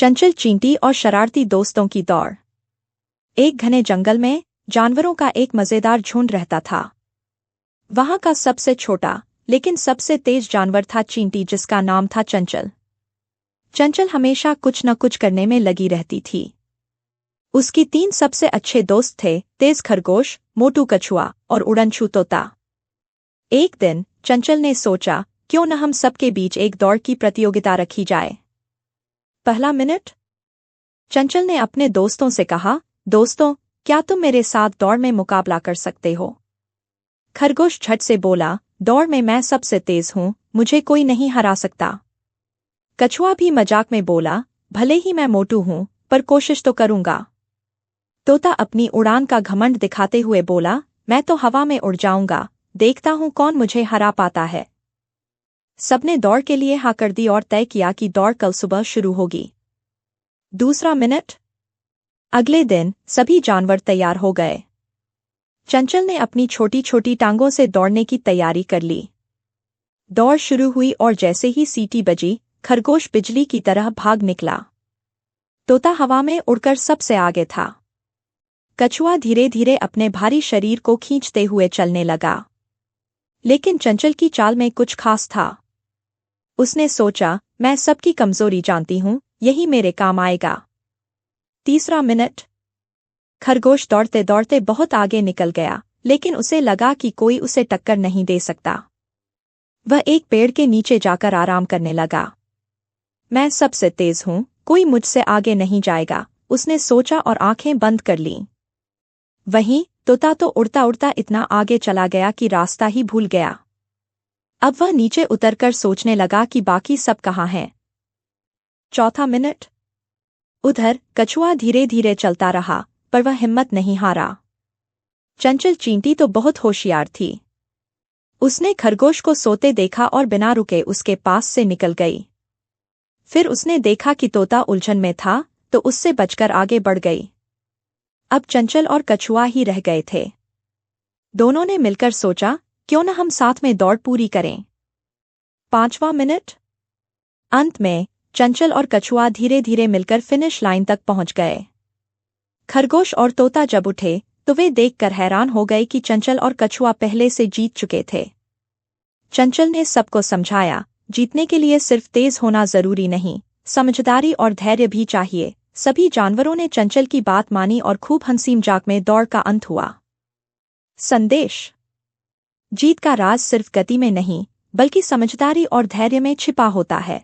चंचल चींटी और शरारती दोस्तों की दौड़। एक घने जंगल में जानवरों का एक मजेदार झुंड रहता था। वहां का सबसे छोटा लेकिन सबसे तेज जानवर था चींटी, जिसका नाम था चंचल। चंचल हमेशा कुछ न कुछ करने में लगी रहती थी। उसकी 3 सबसे अच्छे दोस्त थे: तेज खरगोश, मोटू कछुआ और उड़नछू तोता। एक दिन चंचल ने सोचा, क्यों न हम सबके बीच एक दौड़ की प्रतियोगिता रखी जाए। पहला मिनट। चंचल ने अपने दोस्तों से कहा, दोस्तों, क्या तुम मेरे साथ दौड़ में मुकाबला कर सकते हो? खरगोश झट से बोला, दौड़ में मैं सबसे तेज हूं, मुझे कोई नहीं हरा सकता। कछुआ भी मजाक में बोला, भले ही मैं मोटू हूं, पर कोशिश तो करूंगा। तोता अपनी उड़ान का घमंड दिखाते हुए बोला, मैं तो हवा में उड़ जाऊंगा, देखता हूं कौन मुझे हरा पाता है। सबने दौड़ के लिए हाँ कर दी और तय किया कि दौड़ कल सुबह शुरू होगी। दूसरा मिनट। अगले दिन सभी जानवर तैयार हो गए। चंचल ने अपनी छोटी छोटी टांगों से दौड़ने की तैयारी कर ली। दौड़ शुरू हुई और जैसे ही सीटी बजी, खरगोश बिजली की तरह भाग निकला। तोता हवा में उड़कर सबसे आगे था। कछुआ धीरे धीरे अपने भारी शरीर को खींचते हुए चलने लगा। लेकिन चंचल की चाल में कुछ खास था। उसने सोचा, मैं सबकी कमजोरी जानती हूं, यही मेरे काम आएगा। तीसरा मिनट। खरगोश दौड़ते दौड़ते बहुत आगे निकल गया, लेकिन उसे लगा कि कोई उसे टक्कर नहीं दे सकता। वह एक पेड़ के नीचे जाकर आराम करने लगा। मैं सबसे तेज हूं, कोई मुझसे आगे नहीं जाएगा, उसने सोचा और आंखें बंद कर लीं। वहीं तोता तो उड़ता उड़ता इतना आगे चला गया कि रास्ता ही भूल गया। अब वह नीचे उतरकर सोचने लगा कि बाकी सब कहाँ हैं। चौथा मिनट। उधर कछुआ धीरे धीरे चलता रहा, पर वह हिम्मत नहीं हारा। चंचल चींटी तो बहुत होशियार थी। उसने खरगोश को सोते देखा और बिना रुके उसके पास से निकल गई। फिर उसने देखा कि तोता उलझन में था, तो उससे बचकर आगे बढ़ गई। अब चंचल और कछुआ ही रह गए थे। दोनों ने मिलकर सोचा, क्यों न हम साथ में दौड़ पूरी करें। पांचवां मिनट। अंत में चंचल और कछुआ धीरे धीरे मिलकर फिनिश लाइन तक पहुंच गए। खरगोश और तोता जब उठे तो वे देखकर हैरान हो गए कि चंचल और कछुआ पहले से जीत चुके थे। चंचल ने सबको समझाया, जीतने के लिए सिर्फ तेज होना जरूरी नहीं, समझदारी और धैर्य भी चाहिए। सभी जानवरों ने चंचल की बात मानी और खूब हंसी मजाक में दौड़ का अंत हुआ। संदेश। जीत का राज सिर्फ गति में नहीं, बल्कि समझदारी और धैर्य में छिपा होता है।